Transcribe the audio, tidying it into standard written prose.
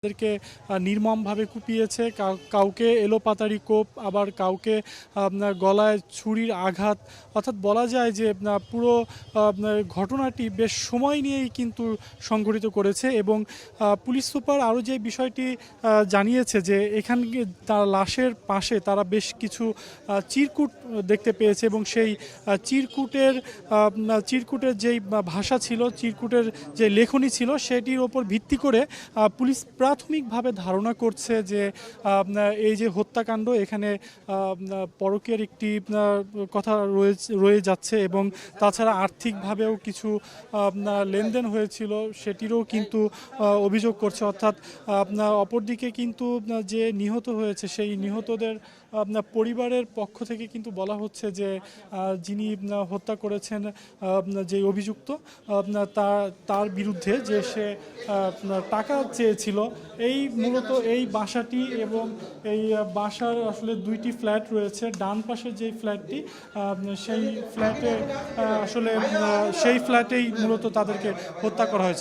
তাদেরকে নির্মমভাবে কুপিয়েছে, কাউকে এলোপাতাড়ি কোপ, আবার কাউকে গলায় ছুরির আঘাত। অর্থাৎ বলা যায় যে পুরো ঘটনাটি বেশ সময় নিয়েই কিন্তু সংঘটিত করেছে। এবং পুলিশ সুপার আরও যে বিষয়টি জানিয়েছে যে এখানে তার লাশের পাশে তারা বেশ কিছু চিরকুট দেখতে পেয়েছে এবং সেই চিরকুটের যেই ভাষা ছিল, চিরকুটের যে লেখনী ছিল, সেটির ওপর ভিত্তি করে পুলিশ প্রাথমিকভাবে ধারণা করছে যে এই যে হত্যাকাণ্ড, এখানে পরকীয়ার একটি কথা রয়ে যাচ্ছে এবং তাছাড়া আর্থিকভাবেও কিছু লেনদেন হয়েছিল সেটিরও কিন্তু অভিযোগ করছে। অর্থাৎ অপরদিকে কিন্তু যে নিহত হয়েছে সেই নিহতদের পরিবারের পক্ষ থেকে কিন্তু বলা হচ্ছে যে যিনি হত্যা করেছেন, যে অভিযুক্ত, তার বিরুদ্ধে যে সে টাকা চেয়েছিল। এই মূলত এই বাসাটি এবং এই বাসার আসলে দুইটি ফ্ল্যাট রয়েছে। ডান পাশে যে ফ্ল্যাটটি, সেই ফ্ল্যাটে আসলে সেই ফ্ল্যাটেই মূলত তাদেরকে হত্যা করা হয়েছে।